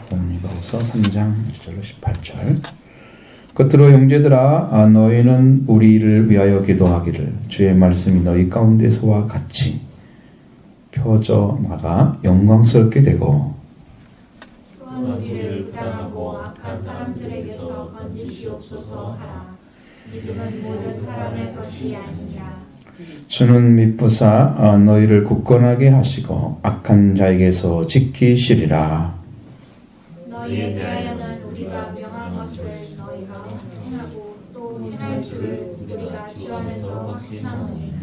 데살로니가후서 3장 1절로 18절. 끝으로 형제들아, 너희는 우리를 위하여 기도하기를 주의 말씀이 너희 가운데서와 같이 펴져 나가 영광스럽게 되고 또한 우리를 부당하고 악한 사람들에게서 건지시옵소서 하라. 믿음은 모든 사람의 것이 아니니라. 주는 미쁘사 너희를 굳건하게 하시고 악한 자에게서 지키시리라. 너희에 대하여는 우리가 명한 것을 너희가 행하고 또 행할 줄을 우리가 주 안에서 확신하노니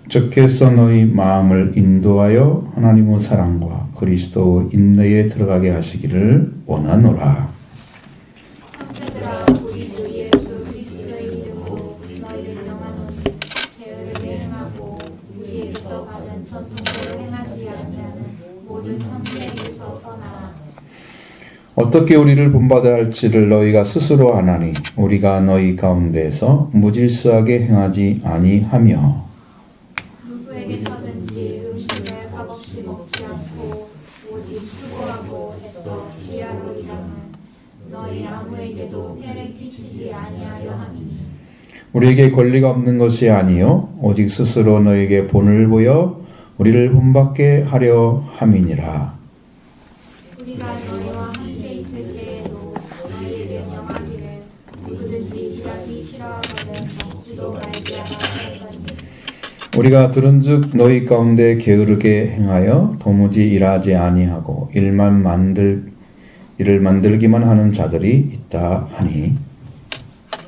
주께서 너희 마음을 인도하여 하나님의 사랑과 그리스도 인내에 들어가게 하시기를 원하노라. 형제들아, 우리 주 예수 그리스도의 이름으로 너희를 명하노니 게으르게 행하고 우리에게서 받은 전통대로 행하지 아니하는 모든 형제에게서 떠나라. 어떻게 우리를 본받아야 할지를 너희가 스스로 아나니 우리가 너희 가운데에서 무질서하게 행하지 아니하며 누구에게서든지 음식을 값없이 먹지 않고 오직 수고하고 애써 주야로 일하는 너희 아무에게도 해를 끼치지 아니하려 함이니 우리에게 권리가 없는 것이 아니요 오직 스스로 너희에게 본을 보여 우리를 본받게 하려 함이니라. 우리가 너희와 함께 있을 때에도 너희에게 명하기를 누구든지 일하기 싫어하거든 먹지도 말게 하라 하였더니 우리가 들은즉 너희 가운데 게으르게 행하여 도무지 일하지 아니하고 일을 만들기만 하는 자들이 있다 하니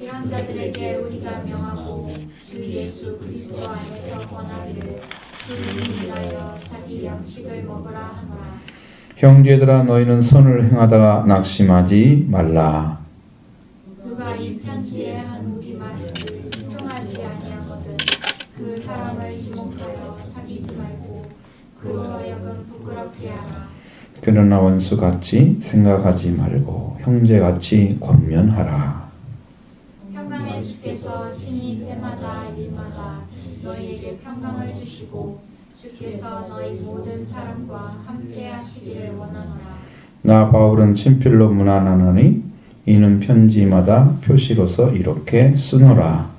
이런 자들에게 우리가 명하고 주 예수 그리스도 안에서 권하기를 주님이 일하여 자기 양식을 먹으라 하노라. 형제들아 너희는 선을 행하다가 낙심하지 말라. 누가 이 편지에 한 우리 말을 순종하지 아니하거든 그 사람을 지목하여 사귀지 말고 그로 하여금 부끄럽게 하라. 그러나 원수같이 생각하지 말고 형제같이 권면하라. 평강의 주께서 신이 때마다 일마다 너희에게 평강을 주시고 주께서 너희 모든 사람과 함께 하시기를 원하노라. 나 바울은 친필로 문안하노니 이는 편지마다 표시로서 이렇게 쓰노라.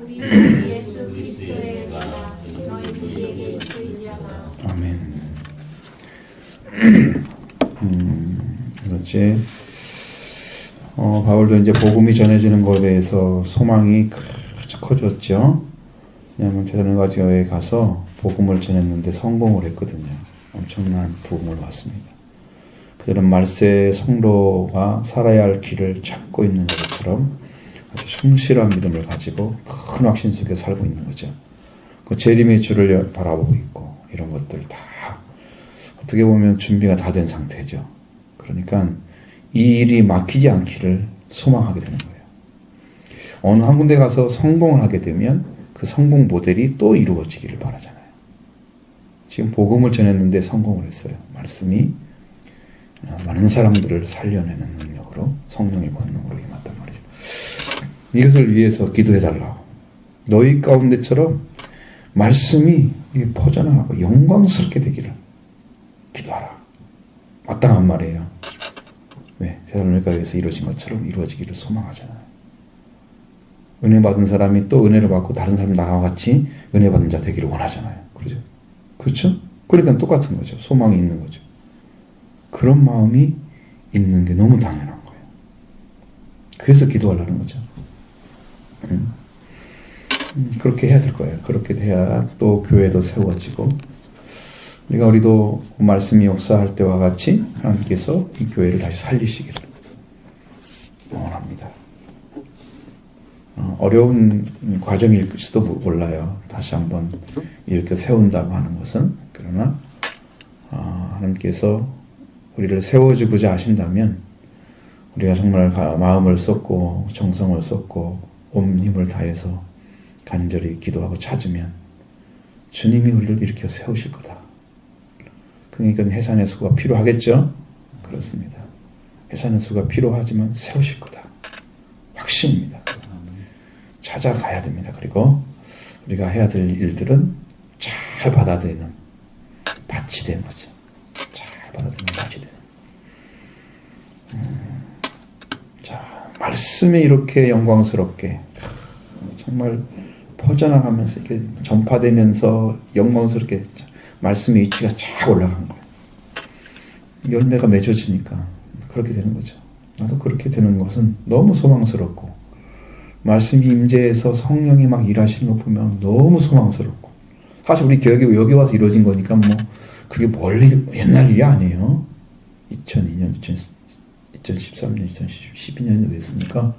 우리 주 예수 그리스도의 은혜가 너희 우리에게 있을지어다. 아멘. 그렇지. 바울도 이제 복음이 전해지는 것에 대해서 소망이 커졌죠. 왜냐하면 데살로니가 교회에 가서 복음을 전했는데 성공을 했거든요. 엄청난 부흥을 받습니다. 그들은 말세 성도가 살아야 할 길을 찾고 있는 것처럼 아주 충실한 믿음을 가지고 큰 확신 속에 살고 있는 거죠. 그 재림의 주를 바라보고 있고 이런 것들 다 어떻게 보면 준비가 다 된 상태죠. 그러니까 이 일이 막히지 않기를 소망하게 되는 거예요. 어느 한 군데 가서 성공을 하게 되면 그 성공 모델이 또 이루어지기를 바라잖아요. 지금 복음을 전했는데 성공을 했어요. 말씀이 많은 사람들을 살려내는 능력으로 성령의 권능으로 임했단 말이죠. 이것을 위해서 기도해달라고. 너희 가운데처럼 말씀이 퍼져나가고 영광스럽게 되기를 기도하라. 마땅한 말이에요. 왜? 데살로니가에서 이루어진 것처럼 이루어지기를 소망하잖아요. 은혜 받은 사람이 또 은혜를 받고 다른 사람 나와 같이 은혜 받은 자 되기를 원하잖아요. 그렇죠? 그렇죠? 그러니까 똑같은 거죠. 소망이 있는 거죠. 그런 마음이 있는 게 너무 당연한 거예요. 그래서 기도하려는 거죠. 그렇게 해야 될 거예요. 그렇게 돼야 또 교회도 세워지고 우리도 말씀이 역사할 때와 같이 하나님께서 이 교회를 다시 살리시기를 원합니다. 어려운 과정일지도 몰라요. 다시 한번 이렇게 세운다고 하는 것은. 그러나 하나님께서 우리를 세워주고자 하신다면 우리가 정말 마음을 쏟고 정성을 쏟고 온 힘을 다해서 간절히 기도하고 찾으면 주님이 우리를 일으켜 세우실 거다. 그러니까 해산의 수가 필요하겠죠? 그렇습니다. 해산의 수가 필요하지만 세우실 거다. 확신입니다. 찾아가야 됩니다. 그리고 우리가 해야 될 일들은 잘 받아들이는 밭이 되는 거죠. 잘 받아들이는 밭이 되는. 자, 말씀이 이렇게 영광스럽게 정말 퍼져나가면서 이렇게 전파되면서 영광스럽게 말씀의 위치가 쫙 올라간 거예요. 열매가 맺어지니까 그렇게 되는 거죠. 나도 그렇게 되는 것은 너무 소망스럽고, 말씀이 임재해서 성령이 막 일하시는 거 보면 너무 소망스럽고, 사실 우리 교육이 여기 와서 이루어진 거니까 뭐 그게 멀리 옛날 일이 아니에요. 2002년, 2013년, 2012년에 됐으니까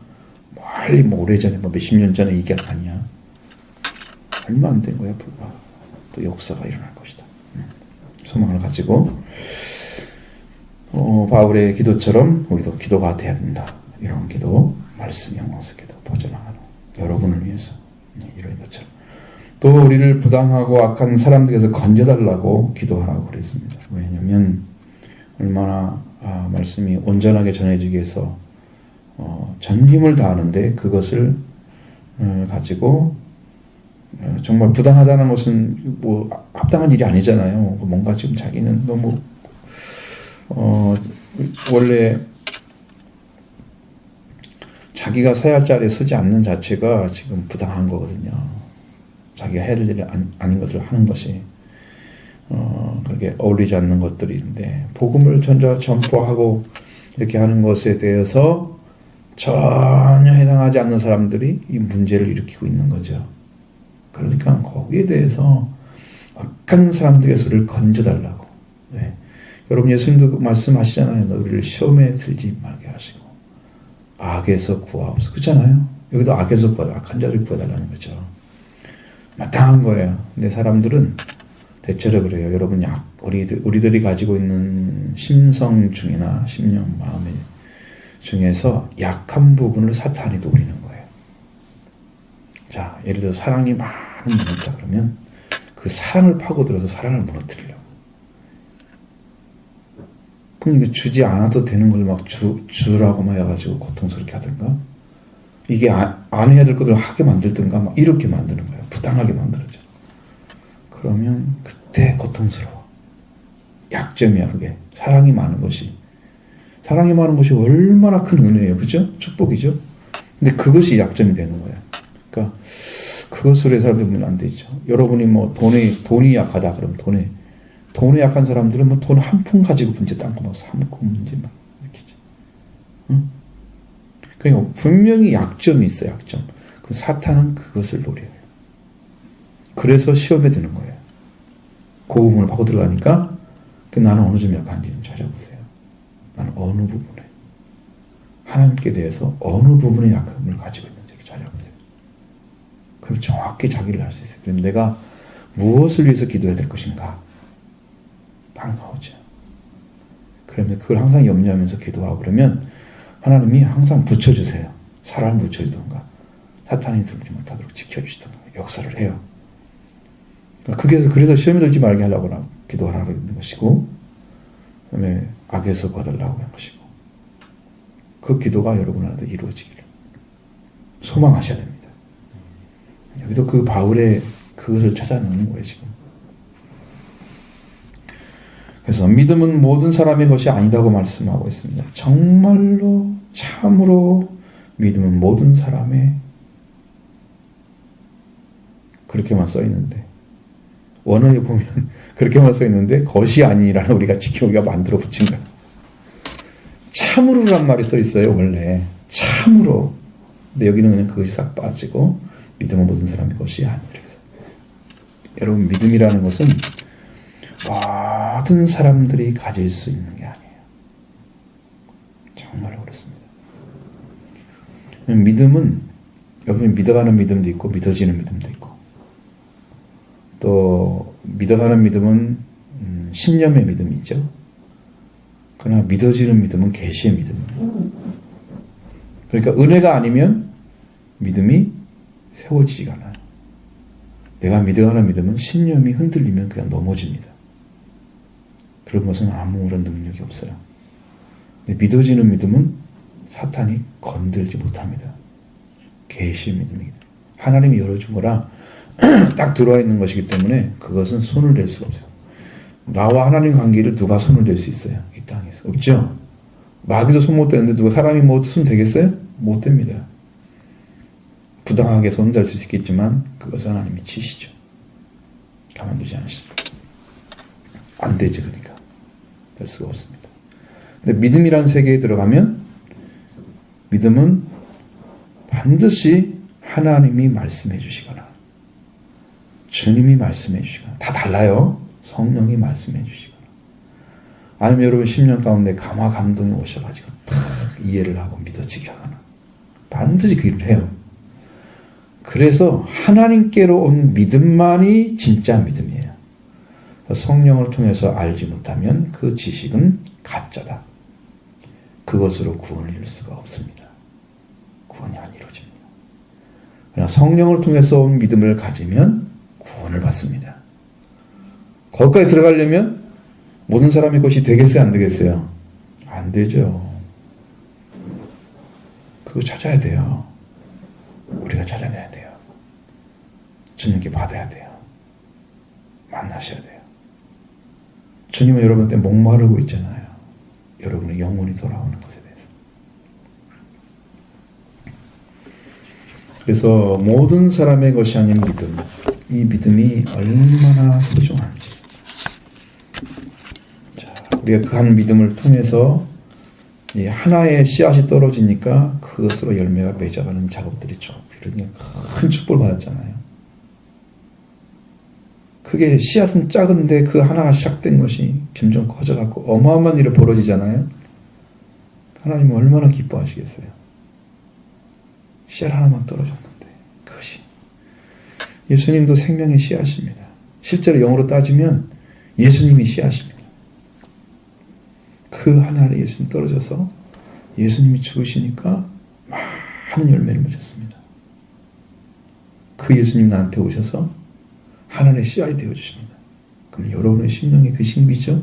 멀리 뭐 오래전에 뭐 몇십 년 전에 이게 아니야. 얼마 안 된 거야. 불과 또 역사가 일어날 것이다. 소망을 가지고 바울의 기도처럼 우리도 기도가 돼야 된다. 이런 기도, 말씀 영광스럽게도 퍼져나가는 여러분을 위해서 이런 것처럼 또 우리를 부당하고 악한 사람들에게서 건져달라고 기도하라고 그랬습니다. 왜냐하면 얼마나 말씀이 온전하게 전해지기 위해서 전 힘을 다하는데 그것을 가지고 정말 부당하다는 것은 뭐 합당한 일이 아니잖아요. 뭔가 지금 자기는 너무 원래 자기가 서야 할 자리에 서지 않는 자체가 지금 부당한 거거든요. 자기가 해야 될 일이 아닌 것을 하는 것이 그렇게 어울리지 않는 것들인데, 복음을 전포하고 이렇게 하는 것에 대해서 전혀 해당하지 않는 사람들이 이 문제를 일으키고 있는 거죠. 그러니까 거기에 대해서 악한 사람들에게 우리를 건져달라고. 네. 여러분, 예수님도 말씀하시잖아요. 너희를 시험에 들지 말게 하시고 악에서 구하옵소서. 그렇잖아요. 여기도 악에서 악한 자를 구해달라는 거죠. 마땅한 거예요. 근데 사람들은 대체로 그래요. 여러분, 우리들이 가지고 있는 심성 중이나 심령, 마음의 중에서 약한 부분을 사탄이 노리는 거예요. 자, 예를 들어 사랑이 많은 분이 있다 그러면 그 사랑을 파고들어서 사랑을 무너뜨리려고. 그러니까 주지 않아도 되는 걸 막 주라고 막 해가지고 고통스럽게 하든가, 이게 안 해야 될 것들을 하게 만들든가 막 이렇게 만드는 거예요. 부당하게 만들어져. 그러면 그때 고통스러워. 약점이야, 그게. 사랑이 많은 것이 얼마나 큰 은혜예요. 그죠? 축복이죠? 근데 그것이 약점이 되는 거예요. 그러니까 그것으로 해서 사람들이 보면 안 되죠. 여러분이 뭐 돈이 약하다 그러면 돈에 약한 사람들은 뭐 돈 한 푼 가지고 문제 딴 거 막 삼고 문제 막 이렇게죠. 응? 그러니까 분명히 약점이 있어요. 약점. 그럼 사탄은 그것을 노려요. 그래서 시험에 드는 거예요. 그 부분을 파고 들어가니까 나는 어느 점 약한지 좀 찾아보세요. 나는 어느 부분에, 하나님께 대해서 어느 부분에 약함을 가지고 있는지 찾아보세요. 그럼 정확히 자기를 알 수 있어요. 그럼 내가 무엇을 위해서 기도해야 될 것인가 딱 나오죠. 그러면 그걸 항상 염려하면서 기도하고 그러면 하나님이 항상 붙여주세요. 사랑을 붙여주던가 사탄이 들지 못하도록 지켜주시던가 역사를 해요. 그래서 시험에 들지 말게 하려고 기도하라고 있는 것이고, 그다음에 악에서 구하달라고 한 것이고, 그 기도가 여러분한테 이루어지기를 소망하셔야 됩니다. 여기도 그 바울의 그것을 찾아내는 거예요, 지금. 그래서 믿음은 모든 사람의 것이 아니다고 말씀하고 있습니다. 정말로 참으로 믿음은 모든 사람의, 그렇게만 써 있는데 원어에 보면 그렇게만 써 있는데 것이 아니라는 우리가 지켜우기가 만들어 붙인 거야. 참으로란 말이 써 있어요, 원래. 참으로. 근데 여기는 그냥 그것이 싹 빠지고 믿음은 모든 사람의 것이 아니라. 여러분, 믿음이라는 것은 모든 사람들이 가질 수 있는 게 아니에요. 정말 그렇습니다. 믿음은 여러분 믿어가는 믿음도 있고 믿어지는 믿음도 있고, 또 믿어가는 믿음은 신념의 믿음이죠. 그러나 믿어지는 믿음은 계시의 믿음입니다. 그러니까 은혜가 아니면 믿음이 세워지지가 않아요. 내가 믿어가는 믿음은 신념이 흔들리면 그냥 넘어집니다. 그런 것은 아무런 능력이 없어요. 근데 믿어지는 믿음은 사탄이 건들지 못합니다. 계시의 믿음이기 때문에 하나님이 열어준 거라 딱 들어와 있는 것이기 때문에 그것은 손을 댈 수가 없어요. 나와 하나님 관계를 누가 손을 댈 수 있어요? 이 땅에서. 없죠? 마귀도 손 못 대는데 누가 사람이 뭐 손 되겠어요? 못 됩니다. 부당하게 손댈 수 있겠지만 그것은 하나님이 치시죠. 가만두지 않으시죠. 안 되죠. 그러니까 될 수가 없습니다. 근데 믿음이라는 세계에 들어가면 믿음은 반드시 하나님이 말씀해 주시거나 주님이 말씀해 주시거나 다 달라요. 성령이 말씀해 주시거나 아니면 여러분 10년 가운데 감화 감동이 오셔가지고 딱 이해를 하고 믿어지게 하거나 반드시 그 일을 해요. 그래서 하나님께로 온 믿음만이 진짜 믿음이에요. 성령을 통해서 알지 못하면 그 지식은 가짜다. 그것으로 구원을 이룰 수가 없습니다. 구원이 안 이루어집니다. 그러나 성령을 통해서 온 믿음을 가지면 구원을 받습니다. 거기까지 들어가려면 모든 사람의 것이 되겠어요? 안 되겠어요? 안 되죠. 그거 찾아야 돼요. 우리가 찾아내야 돼요. 주님께 받아야 돼요. 만나셔야 돼요. 주님은 여러분한테 목마르고 있잖아요. 여러분의 영혼이 돌아오는 것에 대해서. 그래서 모든 사람의 것이 아닌 믿음, 이 믿음이 얼마나 소중한지. 자, 우리가 그 한 믿음을 통해서 이 하나의 씨앗이 떨어지니까 그것으로 열매가 맺어가는 작업들이 쭉 이루어지니까 큰 축복을 받았잖아요. 그게 씨앗은 작은데 그 하나가 시작된 것이 점점 커져갖고 어마어마한 일이 벌어지잖아요. 하나님은 얼마나 기뻐하시겠어요. 씨앗 하나만 떨어졌는데 그것이 예수님도 생명의 씨앗입니다. 실제로 영어로 따지면 예수님이 씨앗입니다. 그 하나를 예수님 떨어져서 예수님이 죽으시니까 많은 열매를 맺었습니다. 그 예수님 나한테 오셔서 하나님의 씨앗이 되어주십니다. 그럼 여러분의 심령이 그 신비죠?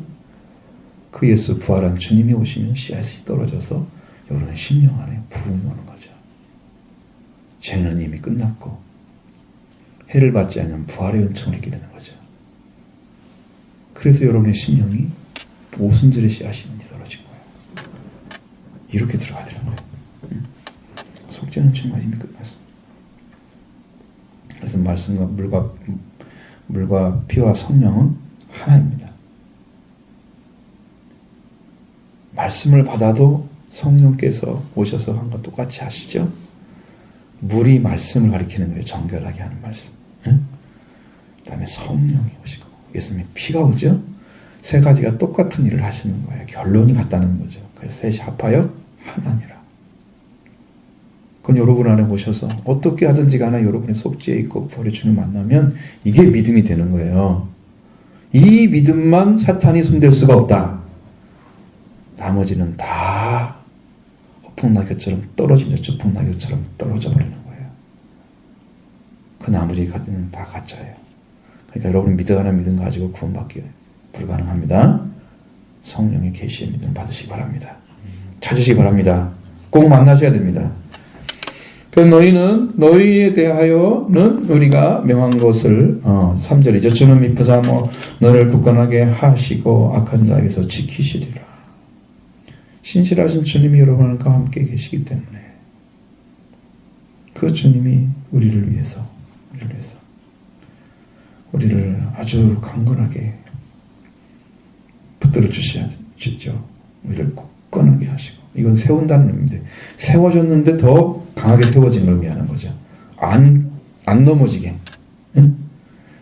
그 예수 부활한 주님이 오시면 씨앗이 떨어져서 여러분의 심령 안에 부흥이 오는 거죠. 죄는 이미 끝났고 해를 받지 않으면 부활의 은총을 입게 되는 거죠. 그래서 여러분의 심령이 오순절의 씨앗이 떨어진 거예요. 이렇게 들어가야 되는 거예요. 속죄는 정말 이미 끝났습니다. 그래서 말씀과 물과 피와 성령은 하나입니다. 말씀을 받아도 성령께서 오셔서 한 것 똑같이 하시죠. 물이 말씀을 가리키는 거예요. 정결하게 하는 말씀. 그 다음에 성령이 오시고 예수님의 피가 오죠. 세 가지가 똑같은 일을 하시는 거예요. 결론이 같다는 거죠. 그래서 셋이 합하여 하나니라. 그건 여러분 안에 오셔서 어떻게 하든지 간에 여러분의 속죄에 있고 부활의 주님 만나면 이게 믿음이 되는 거예요. 이 믿음만 사탄이 손댈 수가 없다. 나머지는 다 폭낙엽처럼 떨어지며 주폭낙엽처럼 떨어져 버리는 거예요. 그 나머지 가지는 다 가짜예요. 그러니까 여러분 믿어가는 믿음 가지고 구원받기 불가능합니다. 성령의 계시의 믿음 받으시기 바랍니다. 찾으시기 바랍니다. 꼭 만나셔야 됩니다. 그럼 너희에 대하여는 우리가 명한 것을 3절이죠. 주는 미쁘사모 너를 굳건하게 하시고 악한 자에게서 지키시리라. 신실하신 주님이 여러분과 함께 계시기 때문에 그 주님이 우리를 위해서 우리를 아주 강건하게 붙들어 주시죠. 우리를 굳건하게 하시고 이건 세운다는 의미인데 세워졌는데 더 강하게 세워진 걸 의미하는 거죠. 안 넘어지게.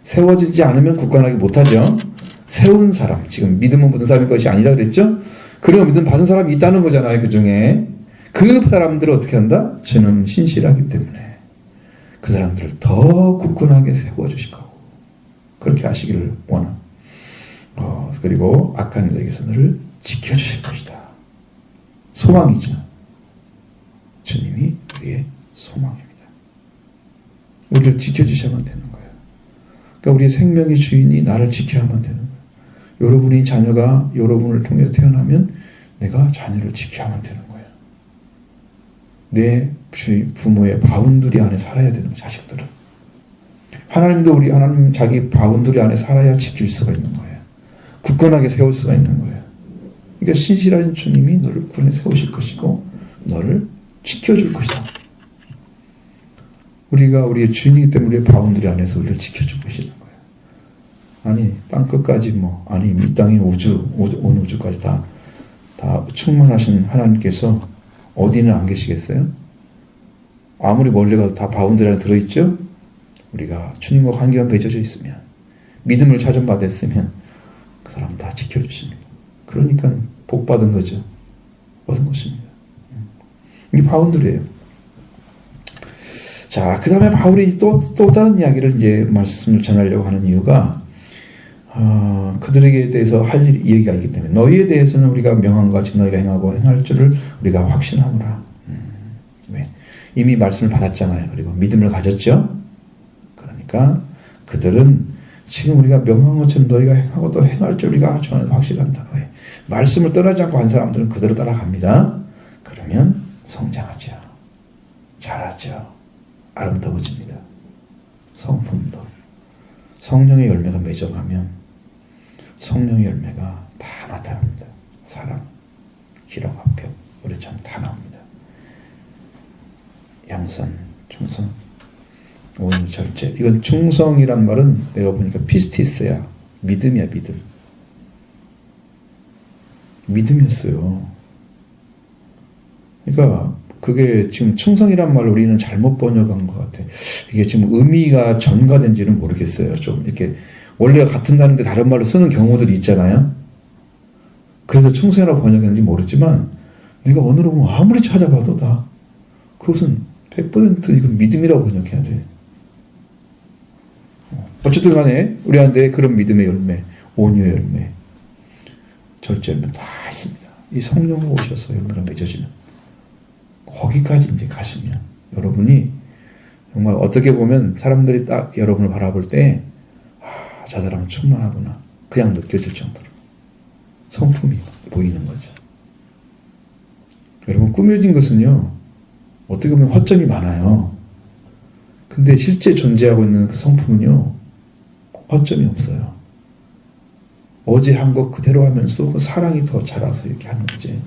세워지지 않으면 굳건하게 못하죠. 세운 사람, 지금 믿음은 모든 사람의 것이 아니라 그랬죠. 그리고 믿음 받은 사람이 있다는 거잖아요. 그 중에 그 사람들을 어떻게 한다? 주는 신실하기 때문에 그 사람들을 더 굳건하게 세워주실 거고 그렇게 하시기를 원합니다. 그리고 악한 자에게서 너를 지켜주실 것이다. 소망이죠. 주님이 우리의 소망입니다. 우리를 지켜주셔야만 되는 거예요. 그러니까 우리의 생명의 주인이 나를 지켜야만 되는 거예요. 여러분이 자녀가 여러분을 통해서 태어나면 내가 자녀를 지켜야만 되는 거예요. 내 부모의 바운드리 안에 살아야 되는 거예요. 자식들은. 하나님도 하나님 자기 바운드리 안에 살아야 지킬 수가 있는 거예요. 굳건하게 세울 수가 있는 거예요. 그러니까 신실하신 주님이 너를 구원해 세우실 것이고 너를 지켜줄 것이다. 우리가 우리의 주인이기 때문에 우리의 바운드리 안에서 우리를 지켜줄 것이라는 거예요. 아니 땅 끝까지 아니 이 땅의 온 우주까지 다 충만하신 하나님께서 어디는 안 계시겠어요? 아무리 멀리 가도 다 바운드리 안에 들어있죠? 우리가 주님과 관계가 맺어져 있으면 믿음을 차전받았으면 그 사람 다 지켜주십니다. 그러니까 복 받은 거죠. 얻은 것입니다. 이게 바운드리예요. 자, 그 다음에 바울이 또 다른 이야기를 이제 말씀을 전하려고 하는 이유가 그들에게 대해서 할 얘기가 있기 때문에 너희에 대해서는 우리가 명한 것 같이 너희가 행하고 행할 줄을 우리가 확신하노라. 왜? 이미 말씀을 받았잖아요. 그리고 믿음을 가졌죠. 그러니까 그들은 지금 우리가 명한 것처럼 너희가 행하고 또 행할 줄 우리가 확실한다. 왜? 말씀을 떠나지 않고 한 사람들은 그대로 따라갑니다. 그러면 성장하죠. 잘하죠. 아름다워집니다. 성품도. 성령의 열매가 맺어가면 성령의 열매가 다 나타납니다. 사랑, 희락, 화평, 우레참 다 나옵니다. 양선, 충성, 오늘 절제. 이건 충성이란 말은 내가 보니까 피스티스야. 믿음이야, 믿음. 믿음이었어요. 그러니까 그게 지금 충성이란 말을 우리는 잘못 번역한 것 같아. 이게 지금 의미가 전가된지는 모르겠어요. 좀 이렇게 원래 같은 단어인데 다른 말로 쓰는 경우들이 있잖아요. 그래서 충성이라고 번역했는지 모르지만 내가 언어로 보면 아무리 찾아봐도 다 그것은 100% 이건 믿음이라고 번역해야 돼. 어쨌든 간에 우리한테 그런 믿음의 열매, 온유의 열매, 절제 열매 다 있습니다. 이 성령으로 오셔서 열매가 맺어지면 거기까지 이제 가시면 여러분이 정말 어떻게 보면 사람들이 딱 여러분을 바라볼 때 저 사람은 충만하구나 그냥 느껴질 정도로 성품이 보이는 거죠. 여러분 꾸며진 것은요 어떻게 보면 허점이 많아요. 근데 실제 존재하고 있는 그 성품은요 허점이 없어요. 어제 한 것 그대로 하면서도 그 사랑이 더 자라서 이렇게 하는 거지.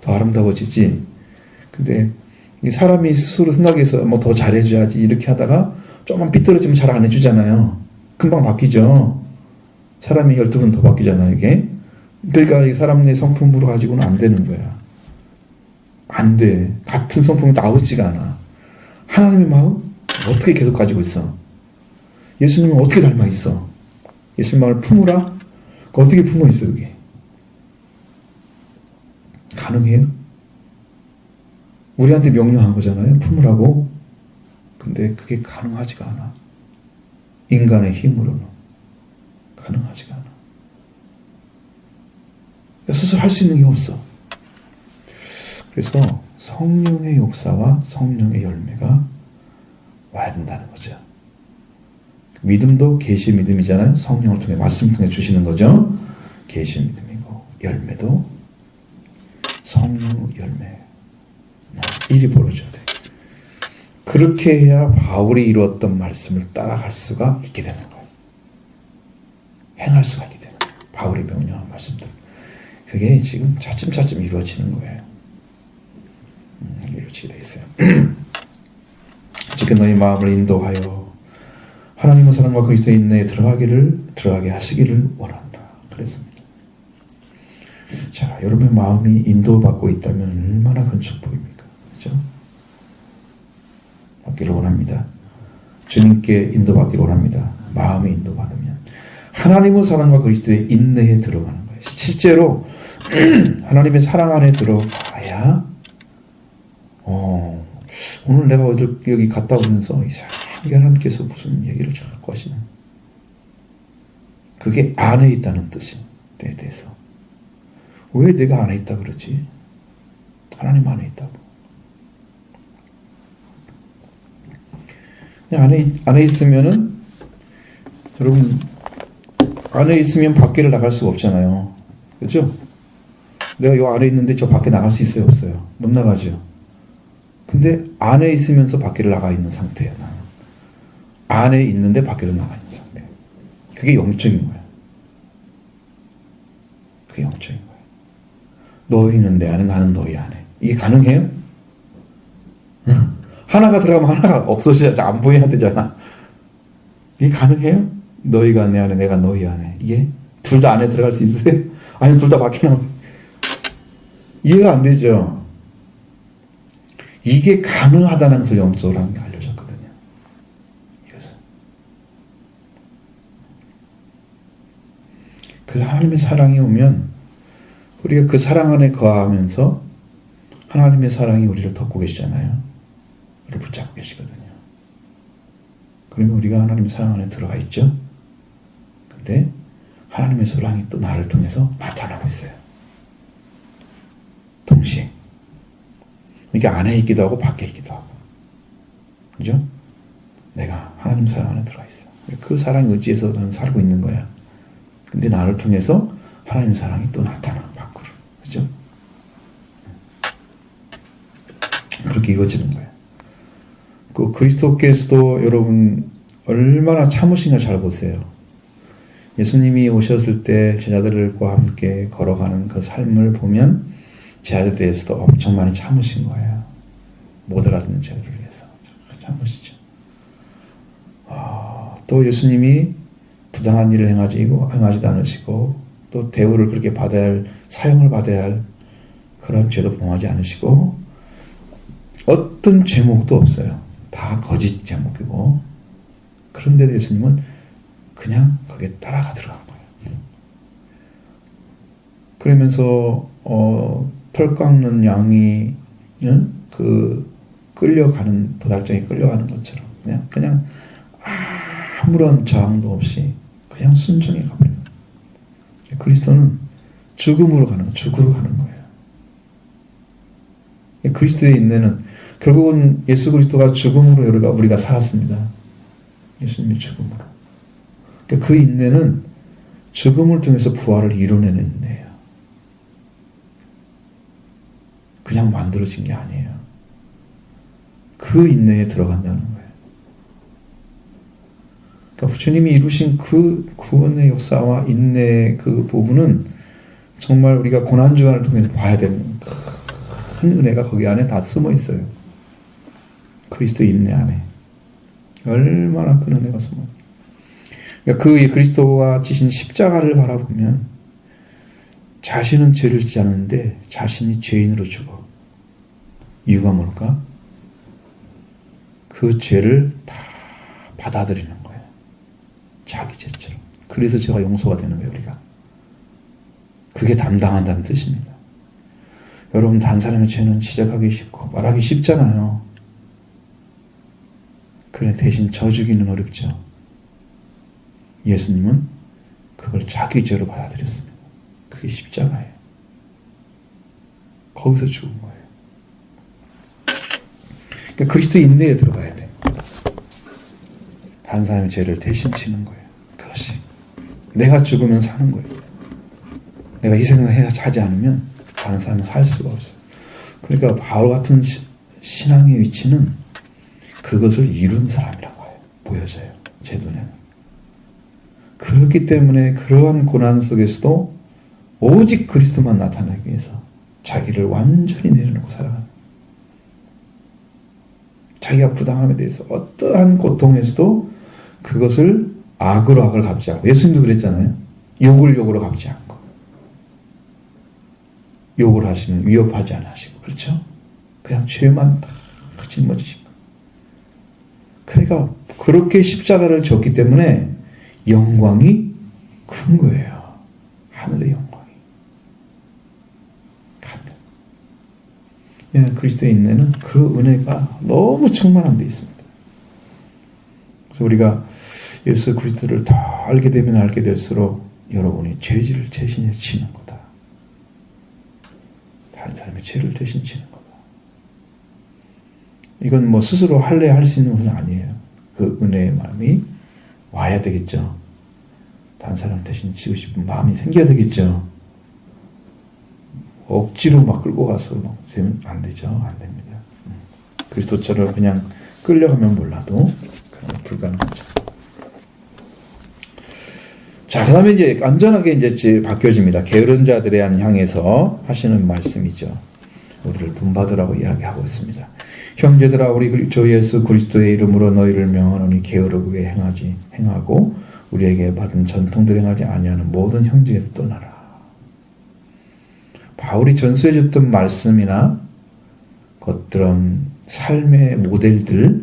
더 아름다워지지. 근데 사람이 스스로 생각해서 더 잘해줘야지 이렇게 하다가 조금만 삐뚤어지면 잘 안 해주잖아요. 금방 바뀌죠. 사람이 12번 더 바뀌잖아요, 이게. 그러니까 이 사람의 성품으로 가지고는 안 되는 거야. 안 돼. 같은 성품이 나오지가 않아. 하나님의 마음 어떻게 계속 가지고 있어? 예수님은 어떻게 닮아 있어? 예수님 마음을 품으라? 어떻게 품어 있어, 그게? 가능해요? 우리한테 명령한 거잖아요. 품으라고. 근데 그게 가능하지가 않아. 인간의 힘으로는 가능하지가 않아. 그러니까 스스로 할 수 있는 게 없어. 그래서 성령의 역사와 성령의 열매가 와야 된다는 거죠. 믿음도 계시의 믿음이잖아요. 성령을 통해 말씀을 통해 주시는 거죠. 계시의 믿음이고 열매도 성령 열매. 일이 벌어져야 돼. 그렇게 해야 바울이 이루었던 말씀을 따라갈 수가 있게 되는 거예요. 행할 수가 있게 되는 거예요. 바울이 명령한 말씀들. 그게 지금 차츰차츰 이루어지는 거예요. 이루어지게 되어 있어요. 지금 너희 마음을 인도하여 하나님의 사랑과 그리스도의 인내에 들어가게 하시기를 원한다. 그랬습니다. 자, 여러분의 마음이 인도받고 있다면 얼마나 큰 축복입니까? 그렇죠? 받기를 원합니다. 주님께 인도받기를 원합니다. 마음이 인도받으면 하나님의 사랑과 그리스도의 인내에 들어가는 거예요. 실제로 하나님의 사랑 안에 들어가야 오늘 내가 여기 갔다 오면서 이상하게 하나님께서 무슨 얘기를 자꾸 하시는 그게 안에 있다는 뜻에 대해서 왜 내가 안에 있다 그러지? 하나님 안에 있다고. 안에 있으면은 여러분 안에 있으면 밖에를 나갈 수가 없잖아요. 그렇죠? 내가 요 안에 있는데 저 밖에 나갈 수 있어요? 없어요? 못 나가죠. 근데 안에 있으면서 밖에를 나가 있는 상태예요. 나는. 안에 있는데 밖에로 나가 있는 상태. 그게 영적인 거야. 그게 영적인 거야. 너희는 내 안에, 나는 너희 안에. 이게 가능해요? 하나가 들어가면 하나가 없어져야지, 안 보여야 되잖아. 이게 가능해요? 너희가 내 안에, 내가 너희 안에. 이게 둘 다 안에 들어갈 수 있어요? 아니면 둘 다 밖에 나오세요? 이해가 안 되죠? 이게 가능하다는 것을 영적으로 하는 게 알려졌거든요. 이것은. 그래서 하나님의 사랑이 오면 우리가 그 사랑 안에 거하면서 하나님의 사랑이 우리를 덮고 계시잖아요. 우리를 붙잡고 계시거든요. 그러면 우리가 하나님의 사랑 안에 들어가 있죠. 근데 하나님의 사랑이 또 나를 통해서 나타나고 있어요. 동시에. 이게 안에 있기도 하고 밖에 있기도 하고. 그죠? 내가 하나님 사랑 안에 들어가 있어. 그 사랑 의지에서 나는 살고 있는 거야. 근데 나를 통해서 하나님 사랑이 또 나타나 밖으로. 그죠? 그렇게 이루어지는 거예요. 그 그리스도께서도 여러분 얼마나 참으신가 잘 보세요. 예수님이 오셨을 때 제자들과 함께 걸어가는 그 삶을 보면 제자들에 대해서도 엄청 많이 참으신 거예요. 못 알아듣는 제자들을 위해서 참으시죠. 또 예수님이 부당한 일을 행하지도 않으시고 또 대우를 그렇게 받아야 할, 사형을 받아야 할 그런 죄도 범하지 않으시고 어떤 제목도 없어요. 다 거짓 제목이고 그런데도 예수님은 그냥 거기에 따라가 들어간 거예요. 그러면서 털 깎는 양이 그 끌려가는 도달장에 끌려가는 것처럼 그냥 아무런 저항도 없이 그냥 순종해 가버려요. 그리스도는 죽음으로 가는 거예요. 죽으러 가는 거예요. 그리스도의 인내는 결국은 예수 그리스도가 죽음으로 우리가 살았습니다. 예수님이 죽음으로. 그러니까 그 인내는 죽음을 통해서 부활을 이뤄내는 인내예요. 그냥 만들어진 게 아니에요. 그 인내에 들어간다는 거예요. 그러니까 주님이 이루신 그 구원의 역사와 인내의 그 부분은 정말 우리가 고난주간을 통해서 봐야 되는 큰 은혜가 거기 안에 다 숨어 있어요. 그리스도의 인내 안에. 얼마나 큰 은혜가 숨어 있어요. 그러니까 그 그리스도가 지신 십자가를 바라보면 자신은 죄를 지지 않았는데 자신이 죄인으로 죽어. 이유가 뭘까? 그 죄를 다 받아들이는 거예요. 자기 죄처럼. 그래서 죄가 용서가 되는 거예요, 우리가. 그게 담당한다는 뜻입니다. 여러분, 다른 사람의 죄는 지적하기 쉽고 말하기 쉽잖아요. 그래, 대신 져주기는 어렵죠. 예수님은 그걸 자기 죄로 받아들였습니다. 그게 십자가예요. 거기서 죽은 거예요. 그러니까 그리스도의 인내에 들어가야 돼. 다른 사람의 죄를 대신 지는 거예요. 그것이 내가 죽으면 사는 거예요. 내가 희생을 하지 않으면 다른 사람은 살 수가 없어요. 그러니까 바울 같은 신앙의 위치는 그것을 이룬 사람이라고 해요. 보여져요. 제 눈에는. 그렇기 때문에 그러한 고난 속에서도 오직 그리스도만 나타나기 위해서 자기를 완전히 내려놓고 살아가는, 자기가 부당함에 대해서 어떠한 고통에서도 그것을 악으로 악을 갚지 않고, 예수님도 그랬잖아요. 욕을 욕으로 갚지 않고, 욕을 하시면 위협하지 않으시고, 그렇죠? 그냥 죄만 다 짊어지시고. 그러니까 그렇게 십자가를 졌기 때문에 영광이 큰 거예요. 하늘의 영광이. 예, 그리스도의 인내는 그 은혜가 너무 충만한 데 있습니다. 그래서 우리가 예수 그리스도를 더 알게 되면 알게 될수록 여러분이 죄를 대신에 지는 거다. 다른 사람의 죄를 대신 지는 거다. 이건 뭐 스스로 할 수 있는 것은 아니에요. 그 은혜의 마음이 와야 되겠죠. 다른 사람 대신 지고 싶은 마음이 생겨야 되겠죠. 억지로 막 끌고 가서 막 되면 안 되죠. 안 됩니다. 그리스도처럼 그냥 끌려가면 몰라도 그건 불가능하죠. 자, 그 다음에 이제 완전하게 이제 바뀌어집니다. 게으른 자들에 향해서 하시는 말씀이죠. 우리를 본받으라고 이야기하고 있습니다. 형제들아, 우리 주 예수 그리스도의 이름으로 너희를 명하노니 게으르게 행하고 우리에게 받은 전통들 행하지 아니하는 모든 형제에서 떠나라. 바울이 전수해 줬던 말씀이나 것들은 삶의 모델들,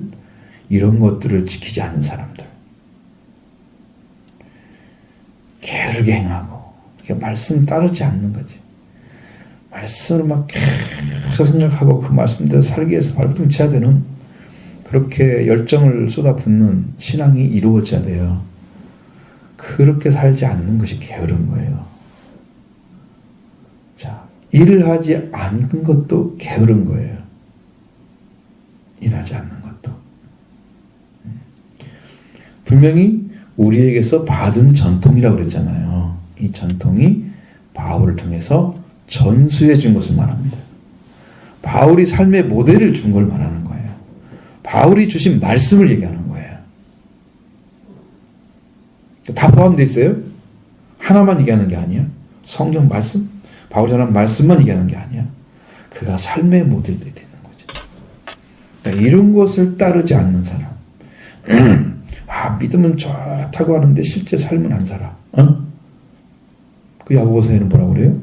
이런 것들을 지키지 않는 사람들, 게으르게 행하고 말씀 따르지 않는 거지. 말씀을 막 계속 생각하고 그 말씀대로 살기 위해서 발부둥쳐야 되는, 그렇게 열정을 쏟아붓는 신앙이 이루어져야 돼요. 그렇게 살지 않는 것이 게으른 거예요. 자, 일을 하지 않는 것도 게으른 거예요. 일하지 않는 것도. 분명히 우리에게서 받은 전통이라고 그랬잖아요. 이 전통이 바울을 통해서 전수해 준 것을 말합니다. 바울이 삶의 모델을 준 걸 말하는 거예요. 바울이 주신 말씀을 얘기하는 거예요. 다 포함되어 있어요. 하나만 얘기하는 게 아니야. 성경 말씀, 바울이 전한 말씀만 얘기하는 게 아니야. 그가 삶의 모델이 되는 거죠. 그러니까 이런 것을 따르지 않는 사람. 믿음은 좋다고 하는데 실제 삶은 안 살아. 그 야고보서에는 뭐라고 그래요?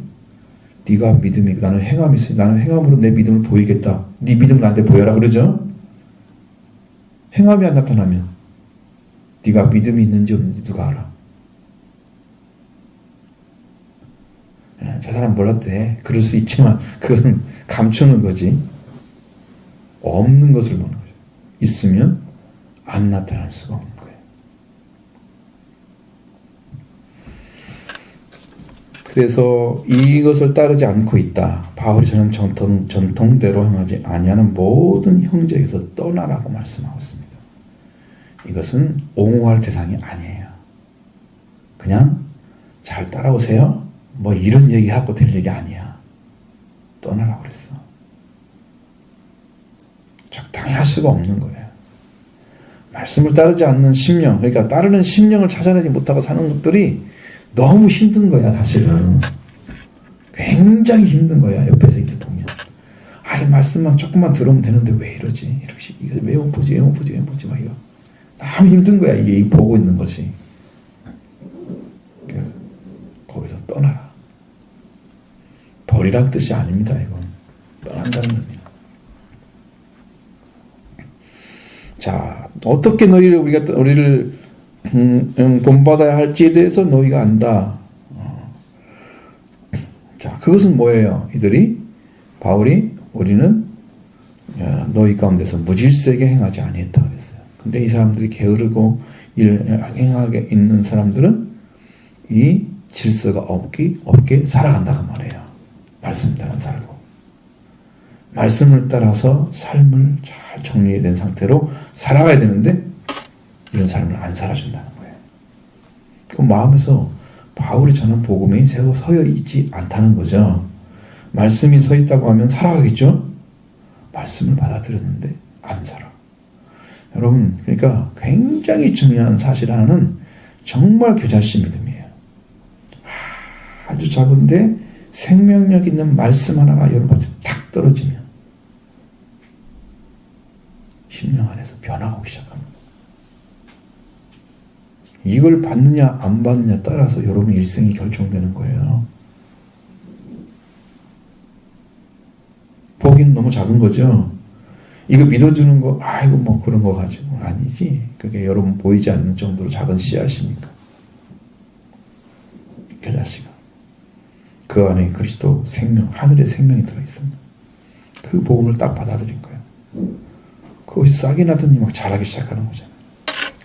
네가 믿음이, 나는 행함이 있으니 나는 행함으로 내 믿음을 보이겠다. 네 믿음을 나한테 보여라 그러죠? 행함이 안 나타나면 네가 믿음이 있는지 없는지 누가 알아? 저 사람 몰라도 돼. 그럴 수 있지만 그건 감추는 거지. 없는 것을 보는 거죠. 있으면 안 나타날 수가 없는 거예요. 그래서 이것을 따르지 않고 있다. 바울이 저는 전통대로 행하지 아니하는 모든 형제에서 떠나라고 말씀하고 있습니다. 이것은 옹호할 대상이 아니에요. 그냥 잘 따라오세요. 뭐 이런 얘기하고 될 일이 아니야. 떠나라고 그랬어. 적당히 할 수가 없는 거예요. 말씀을 따르지 않는 심령, 그러니까 따르는 심령을 찾아내지 못하고 사는 것들이 너무 힘든 거야, 사실은. 굉장히 힘든 거야, 옆에서 이렇게 보면. 이 말씀만 조금만 들으면 되는데 왜 이러지? 이러지. 왜 못 보지, 막 이거. 너무 힘든 거야, 이게 보고 있는 것이. 거기서 떠나라. 버리란 뜻이 아닙니다, 이건. 떠난다는 겁니다. 자, 어떻게 우리를 본받아야 할지에 대해서 너희가 안다. 자, 그것은 뭐예요? 바울이 우리는 너희 가운데서 무질서하게 행하지 아니했다 그랬어요. 근데 이 사람들이 게으르고 행하게 있는 사람들은 이 질서가 없게 살아간다고 말해요. 말씀 따라 살고. 말씀을 따라서 삶을 잘 정리된 상태로 살아가야 되는데 이런 삶을 안 살아준다는 거예요. 그 마음에서 바울이 전한 복음이 새로 서여 있지 않다는 거죠. 말씀이 서 있다고 하면 살아가겠죠? 말씀을 받아들였는데 안 살아. 여러분, 그러니까 굉장히 중요한 사실 하나는 정말 교자씨 믿음이에요. 아주 작은데 생명력 있는 말씀 하나가 여러분한테 탁 떨어지면 심령 안에서 변화가 오기 시작합니다. 이걸 받느냐 안 받느냐 따라서 여러분의 일생이 결정되는 거예요. 보기는 너무 작은 거죠. 이거 믿어주는 거, 이거 뭐 그런 거 가지고 아니지. 그게 여러분 보이지 않는 정도로 작은 씨앗이니까. 교자씨가. 그 안에 그리스도 생명, 하늘의 생명이 들어있습니다. 그 복음을 딱 받아들인 거예요. 그것이 싹이 나더니 막 자라기 시작하는 거잖아요.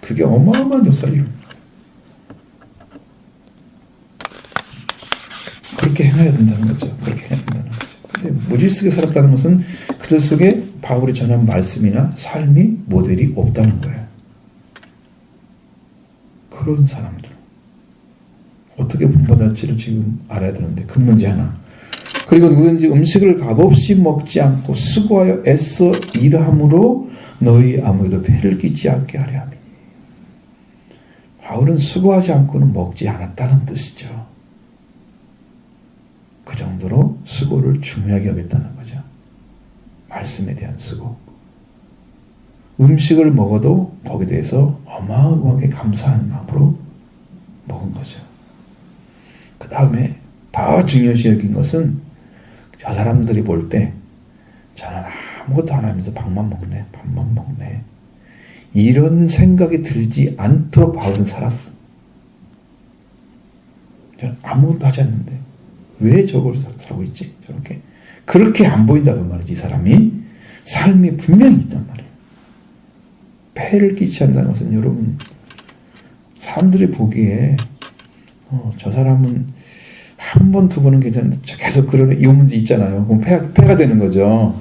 그게 어마어마한 역사를 이룹니다. 그렇게 행해야 된다는 거죠. 그렇게 해야 된다는 거죠. 근데 무질서하게 살았다는 것은 그들 속에 바울이 전한 말씀이나 삶이 모델이 없다는 거예요. 그런 사람들 어떻게 본받을지를 지금 알아야 되는데 그 문제 하나. 그리고 누구든지 음식을 값없이 먹지 않고 수고하여 애써 일함으로 너희 아무에도 폐를 끼치 않게 하려 함이니. 바울은 수고하지 않고는 먹지 않았다는 뜻이죠. 그 정도로 수고를 중요하게 여겼다는 거죠. 말씀에 대한 수고. 음식을 먹어도 거기에 대해서 어마어마하게 감사하는 마음으로 먹은 거죠. 그 다음에 더 중요시 여긴 것은 저 사람들이 볼 때 저는 아무것도 안 하면서 밥만 먹네. 이런 생각이 들지 않도록 바울은 살았어. 저는 아무것도 하지 않는데 왜 저걸 살고 있지? 저렇게. 그렇게 안 보인다고 말이지. 이 사람이 삶이 분명히 있단 말이에요. 폐를 끼치한다는 것은 여러분 사람들이 보기에 저 사람은 한 번, 두 번은 괜찮은데 계속 그러네. 이 문제 있잖아요. 그럼 폐가 되는 거죠.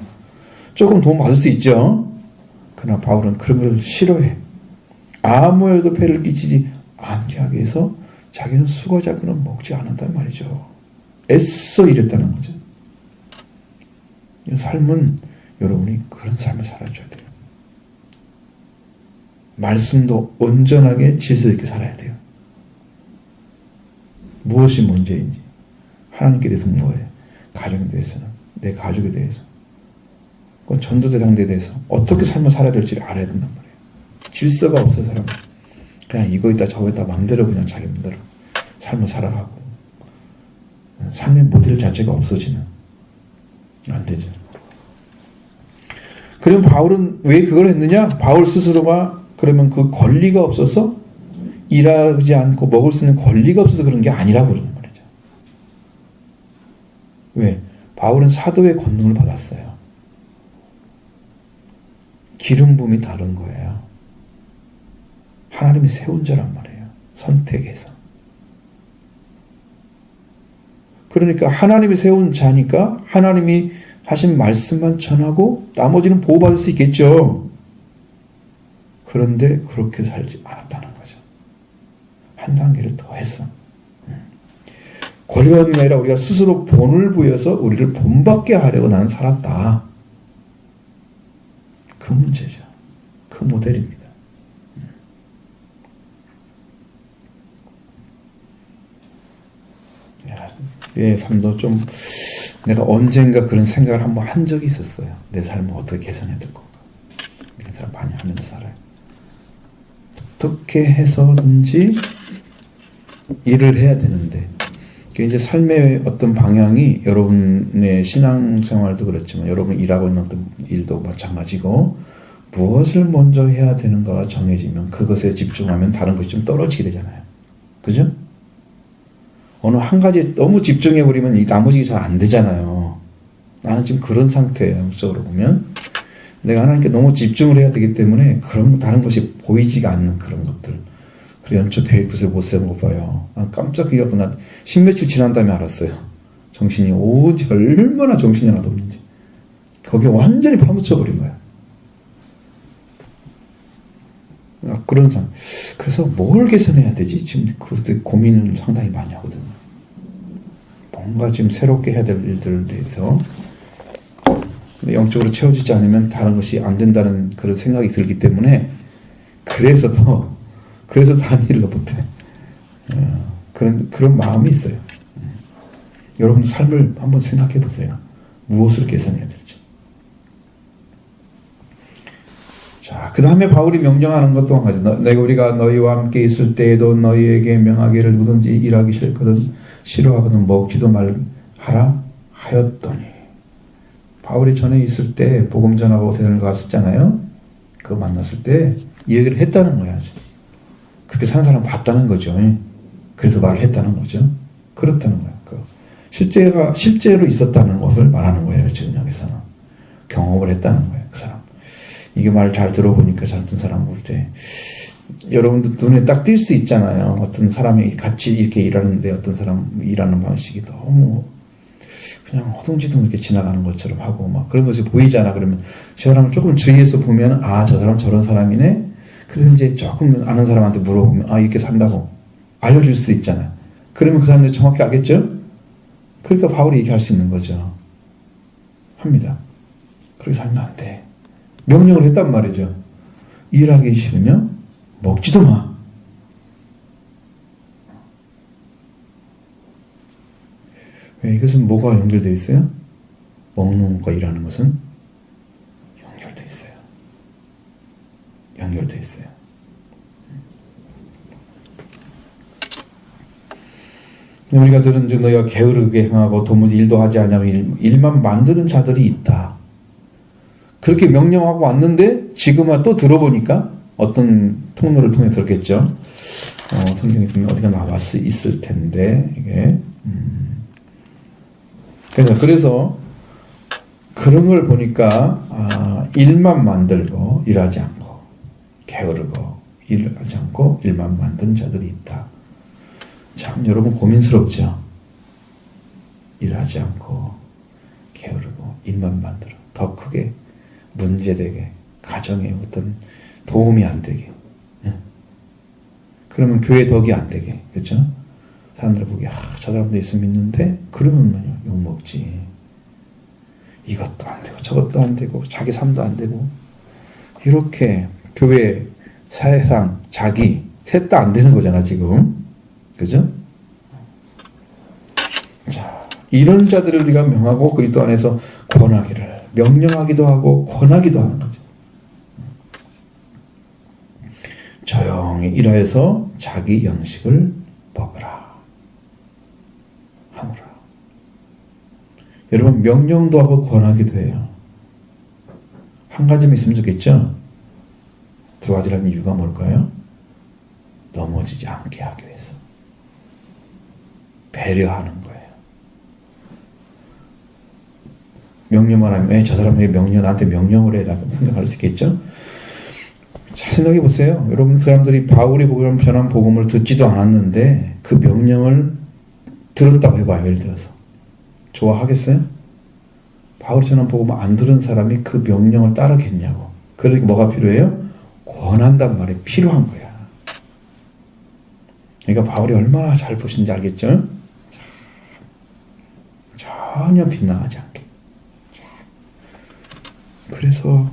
조금 도움 받을 수 있죠. 그러나 바울은 그런 걸 싫어해. 아무 일도 폐를 끼치지 않게 하기 위해서 자기는 수고자고는 먹지 않았단 말이죠. 애써 이랬다는 거죠. 이 삶은 여러분이 그런 삶을 살아줘야 돼요. 말씀도 온전하게 질서 있게 살아야 돼요. 무엇이 문제인지 하나님께 대해서는 뭐예요? 가정에 대해서는 내 가족에 대해서 그건 전도대상자에 대해서 어떻게 삶을 살아야 될지를 알아야 된단 말이에요. 질서가 없어요. 사람은 그냥 이거 있다 저거 있다 마음대로 그냥 자기 마음대로 삶을 살아가고 삶의 모델 자체가 없어지는 안 되죠. 그럼 바울은 왜 그걸 했느냐? 바울 스스로가 그러면 그 권리가 없어서 일하지 않고 먹을 수 있는 권리가 없어서 그런 게 아니라고 그러는 말이죠. 왜? 바울은 사도의 권능을 받았어요. 기름 부음이 다른 거예요. 하나님이 세운 자란 말이에요. 선택해서. 그러니까 하나님이 세운 자니까 하나님이 하신 말씀만 전하고 나머지는 보호받을 수 있겠죠. 그런데 그렇게 살지 않았다는 거죠. 한 단계를 더 했어. 권리가 없는 게 아니라 우리가 스스로 본을 부여서 우리를 본받게 하려고 나는 살았다. 그 문제죠. 그 모델입니다. 내 삶도 좀 내가 언젠가 그런 생각을 한번 한 적이 있었어요. 내 삶을 어떻게 개선해야 될 건가. 이런 사람 많이 하면서 살아요. 어떻게 해서든지 일을 해야 되는데 이제 삶의 어떤 방향이 여러분의 신앙생활도 그렇지만 여러분 일하고 있는 어떤 일도 마찬가지고 무엇을 먼저 해야 되는가가 정해지면 그것에 집중하면 다른 것이 좀 떨어지게 되잖아요. 그죠? 어느 한 가지에 너무 집중해버리면 이 나머지가 잘 안 되잖아요. 나는 지금 그런 상태예요. 영적으로 보면. 내가 하나님께 너무 집중을 해야 되기 때문에 그런 다른 것이 보이지가 않는 그런 것들. 그리고 연초 계획도 잘 못 세운 거 봐요. 난 깜짝 놀라고 난 10며칠 지난 다음에 알았어요. 정신이 오지 얼마나 정신이 하나도 없는지. 거기에 완전히 파묻혀버린 거야. 그런 상황. 그래서 뭘 개선해야 되지? 지금 그때 고민을 상당히 많이 하거든요. 뭔가 지금 새롭게 해야 될 일들에 대해서 영적으로 채워지지 않으면 다른 것이 안 된다는 그런 생각이 들기 때문에 그래서 다른 일을 못해. 그런 마음이 있어요. 여러분도 삶을 한번 생각해 보세요. 무엇을 개선해야 될지. 자, 그 다음에 바울이 명령하는 것도 한 가지. 내가 우리가 너희와 함께 있을 때에도 너희에게 명하기를 누구든지 일하기 싫거든 싫어하거든 먹지도 말하라 하였더니. 바울이 전에 있을 때 복음 전하고 대전을 갔었잖아요. 그거 만났을 때 이 얘기를 했다는 거야. 그렇게 사는 사람 봤다는 거죠. 그래서 말을 했다는 거죠. 그렇다는 거야. 실제로 있었다는 것을 말하는 거예요. 지금 여기서는 경험을 했다는 거예요. 그 사람. 이게 말 잘 들어보니까 저 같은 사람 볼 때 여러분들 눈에 딱 띌 수 있잖아요. 어떤 사람이 같이 이렇게 일하는데 어떤 사람 일하는 방식이 너무 그냥 허둥지둥 이렇게 지나가는 것처럼 하고 막 그런 것이 보이잖아. 그러면 저 사람을 조금 주의해서 보면 저 사람 저런 사람이네. 그래서 이제 조금 아는 사람한테 물어보면 이렇게 산다고 알려줄 수 있잖아요. 그러면 그 사람들이 정확히 알겠죠? 그러니까 바울이 얘기할 수 있는 거죠. 합니다. 그렇게 살면 안 돼. 명령을 했단 말이죠. 일하기 싫으면 먹지도 마. 이것은 뭐가 연결되어 있어요? 먹는 것과 일하는 것은 연결되어 있어요. 연결되어 있어요. 우리가 들은 즉 너희가 게으르게 행하고 도무지 일도 하지 아니하고 일만 만드는 자들이 있다. 그렇게 명령하고 왔는데 지금은 또 들어보니까 어떤 통로를 통해 들었겠죠. 성경에 보면 어디가 나와 있을 텐데 이게 그래서 그런 걸 보니까 일만 만들고 일하지 않고 게으르고 일하지 않고 일만 만드는 자들이 있다. 참 여러분 고민스럽죠. 일하지 않고 게으르고 일만 만들어 더 크게 문제되게 가정에 어떤 도움이 안 되게 그러면 교회 덕이 안 되게 그렇죠? 사람들 보기에 저 사람도 있으면 믿는데 그러면 욕먹지. 이것도 안 되고 저것도 안 되고 자기 삶도 안 되고 이렇게 교회 사회상 자기 셋 다 안 되는 거잖아 지금. 그죠? 자, 이런 자들을 우리가 명하고 그리스도 안에서 권하기를 명령하기도 하고 권하기도 하는 거죠. 조용히 일하여서 자기 양식을 먹으라 하노라. 여러분 명령도 하고 권하기도 해요. 한 가지만 있으면 좋겠죠? 두 가지라는 이유가 뭘까요? 넘어지지 않게 하기 위해서. 배려하는 거예요. 명령만 하면 저 사람에게 나한테 명령을 해 라고 생각할 수 있겠죠? 잘 생각해 보세요. 여러분 그 사람들이 바울이 전한 복음을 듣지도 않았는데 그 명령을 들었다고 해봐요. 예를 들어서 좋아하겠어요? 바울이 전한 복음을 안 들은 사람이 그 명령을 따르겠냐고. 그러니까 뭐가 필요해요? 권한단 말이 필요한 거야. 그러니까 바울이 얼마나 잘 보신지 알겠죠? 전혀 빗나가지 않게. 그래서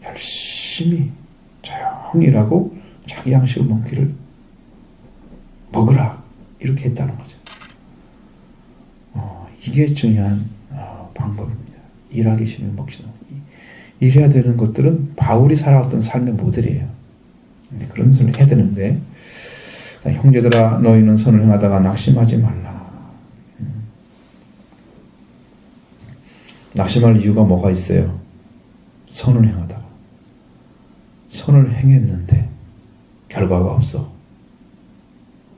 열심히 조용히 일하고 자기 양식을 먹으라 이렇게 했다는 거죠. 이게 중요한 방법입니다. 일하기 싫으면 먹지 마. 일해야 되는 것들은 바울이 살아왔던 삶의 모델이에요. 그런 것을 해야 되는데 형제들아 너희는 선을 행하다가 낙심하지 말라. 낙심할 이유가 뭐가 있어요? 선을 행하다가 선을 행했는데 결과가 없어.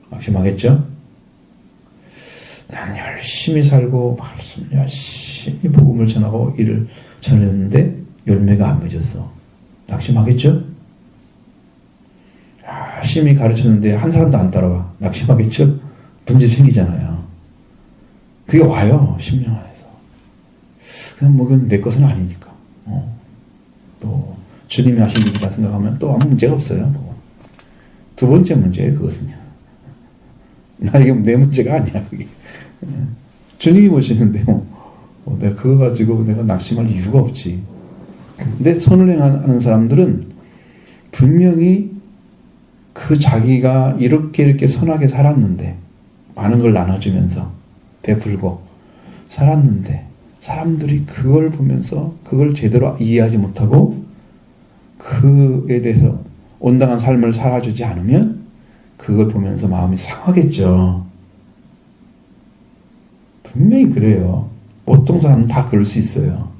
낙심하겠죠? 난 열심히 살고 말씀 열심히 복음을 전하고 일을 전했는데 열매가 안 맺었어. 낙심하겠죠? 열심히 가르쳤는데 한 사람도 안 따라와. 낙심하겠죠? 문제 생기잖아요. 그게 와요. 심령 안에서. 그냥 그건 내 것은 아니니까. 또 주님이 하신 일이라 생각하면 또 아무 문제가 없어요. 그건. 두 번째 문제예요. 그것은요. 이게 내 문제가 아니야. 그게. 주님이 보시는데 내가 그거 가지고 내가 낙심할 이유가 없지. 근데 선을 행하는 사람들은 분명히 그 자기가 이렇게 선하게 살았는데 많은 걸 나눠주면서 베풀고 살았는데 사람들이 그걸 보면서 그걸 제대로 이해하지 못하고 그에 대해서 온당한 삶을 살아주지 않으면 그걸 보면서 마음이 상하겠죠. 분명히 그래요. 보통 사람은 다 그럴 수 있어요.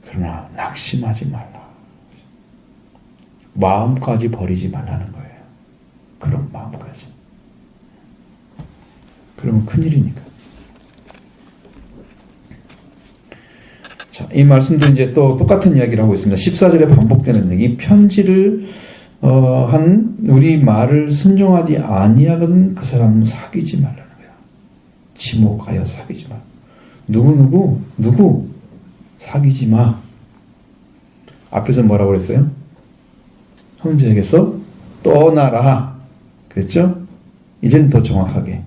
그러나 낙심하지 말라. 마음까지 버리지 말라는 거예요. 그런 마음까지. 그러면 큰일이니까. 자, 이 말씀도 이제 또 똑같은 이야기를 하고 있습니다. 14절에 반복되는 얘기. 이 편지를 한 우리 말을 순종하지 아니하거든 그 사람은 사귀지 말라는 거야. 지목하여 사귀지 마. 누구 사귀지 마. 앞에서 뭐라고 그랬어요? 형제에게서 떠나라. 그랬죠? 이제는 더 정확하게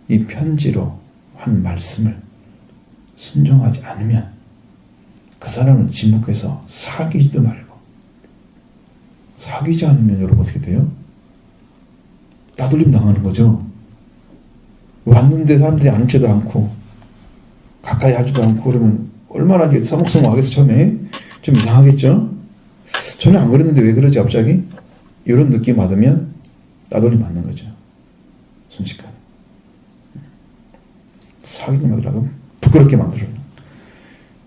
이 편지로 한 말씀을 순종하지 않으면 그 사람을 지목해서 사귀지도 말고, 사귀지 않으면 여러분 어떻게 돼요? 따돌림 당하는 거죠. 왔는데 사람들이 아는 채도 않고 가까이 하지도 않고 그러면 얼마나 이게 서먹서먹하겠어. 처음에 좀 이상하겠죠. 저는 안 그랬는데 왜 그러지 갑자기? 이런 느낌 받으면 따돌림 맞는 거죠. 순식간에 사귀는 말이라고 부끄럽게 만들어요.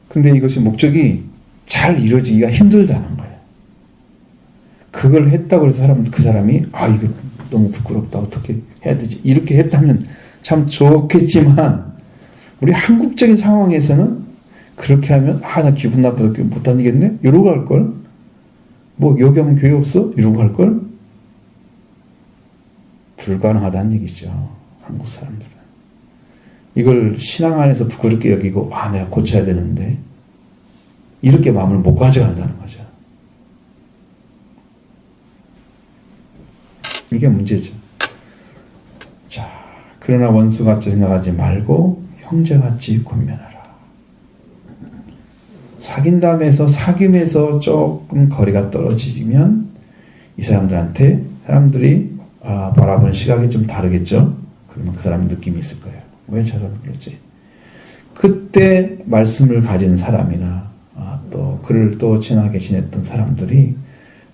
근데 이것이 목적이 잘 이루어지기가 힘들다는 거예요. 그걸 했다고 해서 그 사람이 이거 너무 부끄럽다, 어떻게 해야 되지, 이렇게 했다면 참 좋겠지만 우리 한국적인 상황에서는 그렇게 하면 나 기분 나쁘다, 못 다니겠네 이러고 할걸. 뭐 여기 하면 교회 없어? 이러고 할걸. 불가능하다는 얘기죠. 한국 사람들은 이걸 신앙 안에서 부끄럽게 여기고 내가 고쳐야 되는데 이렇게 마음을 못 가져간다는 거죠. 이게 문제죠. 자, 그러나 원수같이 생각하지 말고 형제같이 권면하라. 사귐에서 조금 거리가 떨어지면 이 사람들한테 사람들이 바라보는 시각이 좀 다르겠죠. 그러면 그 사람 느낌이 있을 거예요. 왜 저런 그러지? 그때 말씀을 가진 사람이나 또 그를 또 친하게 지냈던 사람들이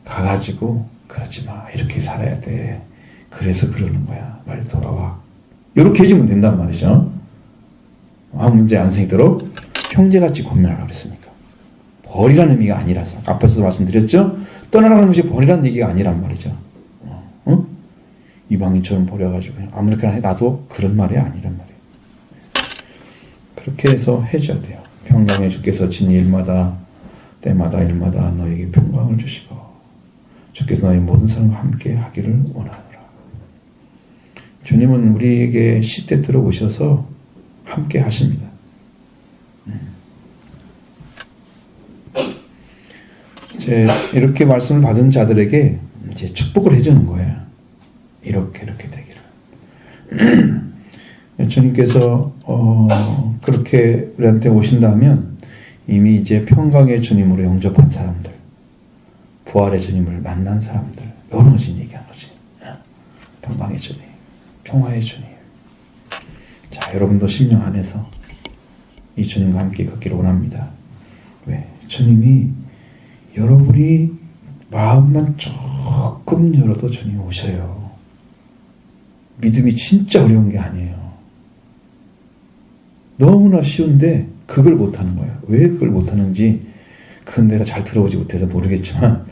가가지고 그러지 마, 이렇게 살아야 돼, 그래서 그러는 거야, 빨리 돌아와, 이렇게 해주면 된단 말이죠. 아무 문제 안 생기도록 형제같이 권면하라고 그랬으니까. 버리라는 의미가 아니라서, 앞에서도 말씀드렸죠. 떠나라는 것이 버리라는 얘기가 아니란 말이죠. 이방인처럼 버려가지고 아무렇게나 해 놔도 그런 말이 아니란 말이에요. 그렇게 해서 해줘야 돼요. 평강의 주께서 진 일마다 때마다 일마다 너에게 평강을 주시고 주께서 너희 모든 사람과 함께 하기를 원하노라. 주님은 우리에게 시대 들어오셔서 함께 하십니다. 이제 이렇게 말씀을 받은 자들에게 이제 축복을 해주는 거예요. 이렇게 되기를. 주님께서 그렇게 우리한테 오신다면 이미 이제 평강의 주님으로 영접한 사람들, 부활의 주님을 만난 사람들, 이런 것을 얘기한 거지. 평강의 주님, 평화의 주님. 자, 여러분도 심령 안에서 이 주님과 함께 걷기를 원합니다. 왜? 주님이 여러분이 마음만 조금 열어도 주님이 오셔요. 믿음이 진짜 어려운 게 아니에요. 너무나 쉬운데 그걸 못하는 거예요. 왜 그걸 못하는지 그건 내가 잘 들어보지 못해서 모르겠지만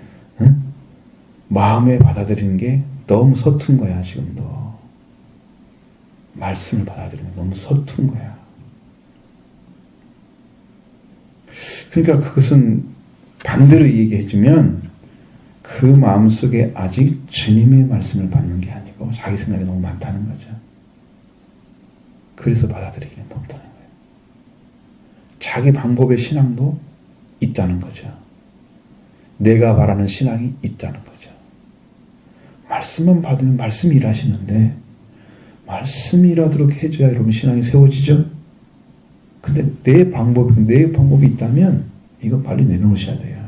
마음에 받아들이는 게 너무 서툰 거야. 지금도 말씀을 받아들이는 게 너무 서툰 거야. 그러니까 그것은 반대로 얘기해주면 그 마음속에 아직 주님의 말씀을 받는 게 아니고 자기 생각이 너무 많다는 거죠. 그래서 받아들이기는 못하는 거예요. 자기 방법의 신앙도 있다는 거죠. 내가 바라는 신앙이 있다는 거죠. 말씀만 받으면 말씀이 일하시는데 말씀이 일하도록 해줘야 여러분 신앙이 세워지죠. 근데 내 방법이 있다면 이건 빨리 내놓으셔야 돼요.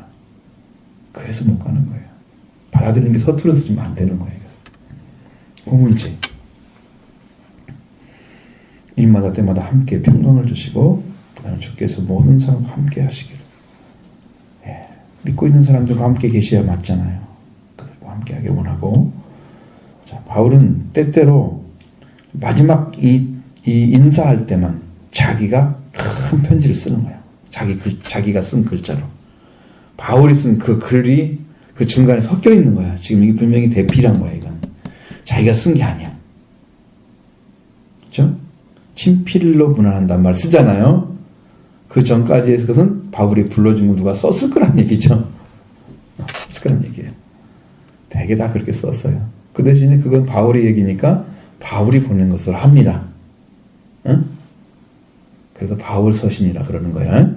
그래서 못 가는 거예요. 받아들이는 게 서툴러서 좀 안 되는 거예요. 그 문제. 일마다 때마다 함께 평강을 주시고 그다음에 주께서 모든 사람과 함께 하시기를. 믿고 있는 사람들과 함께 계셔야 맞잖아요. 그들과 함께 하길 원하고. 자, 바울은 때때로 마지막 이 인사할 때만 자기가 큰 편지를 쓰는 거예요. 자기가 쓴 글자로. 바울이 쓴 그 글이 그 중간에 섞여 있는 거야. 지금 이게 분명히 대피란 거야, 이건. 자기가 쓴 게 아니야. 그렇죠? 친필로 문안한단 말 쓰잖아요. 그 전까지 해서 그것은 바울이 불러준 거 누가 썼을 거란 얘기죠. 썼을 거란 얘기예요. 되게 다 그렇게 썼어요. 그 대신에 그건 바울의 얘기니까 바울이 보낸 것으로 합니다. 응? 그래서 바울 서신이라 그러는 거야.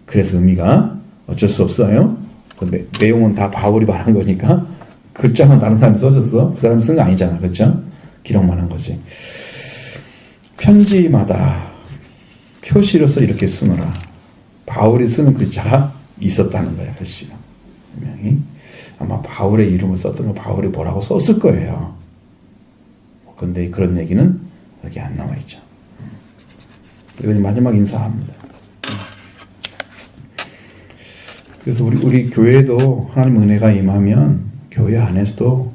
그래서 의미가 어쩔 수 없어요. 근데 내용은 다 바울이 말한 거니까 글자만 다른 사람이 써줬어. 그 사람이 쓴 거 아니잖아. 그렇죠? 기록만 한 거지. 편지마다 표시로서 이렇게 쓰노라. 바울이 쓰는 글자가 있었다는 거야. 글씨가. 분명히. 아마 바울의 이름을 썼던 거 바울이 뭐라고 썼을 거예요. 근데 그런 얘기는 여기 안 나와 있죠. 그리고 마지막 인사합니다. 그래서 우리 교회도 하나님 은혜가 임하면 교회 안에서도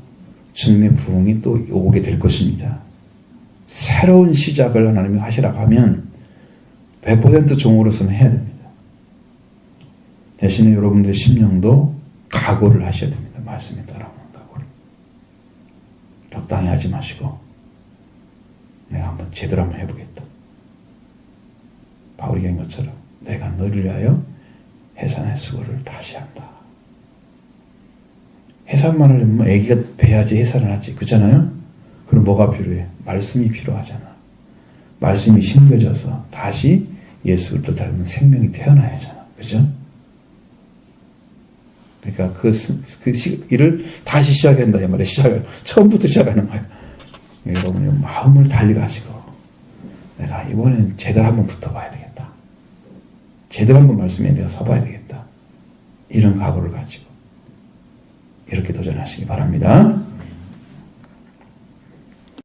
주님의 부흥이 또 오게 될 것입니다. 새로운 시작을 하나님이 하시라고 하면 100% 종으로서는 해야 됩니다. 대신에 여러분들의 심령도 각오를 하셔야 됩니다. 말씀에 따라오는 각오를. 적당히 하지 마시고 내가 한번 제대로 한번 해보겠다. 바울이 한 것처럼 내가 너를 위하여 해산의 수고를 다시 한다. 해산만 하려면 애기가 배야지 해산을 하지. 그렇잖아요? 그럼 뭐가 필요해? 말씀이 필요하잖아. 말씀이 심겨져서 다시 예수를 닮은 생명이 태어나야 하잖아. 그죠? 그러니까 일을 다시 시작해야 한다. 이 말이에요. 처음부터 시작하는 거예요. 여러분이 마음을 달리 가지고 내가 이번에는 제대로 한번 붙어봐야 되겠다. 제대로 한번 말씀에 내가 서봐야 되겠다. 이런 각오를 가지고 이렇게 도전하시기 바랍니다.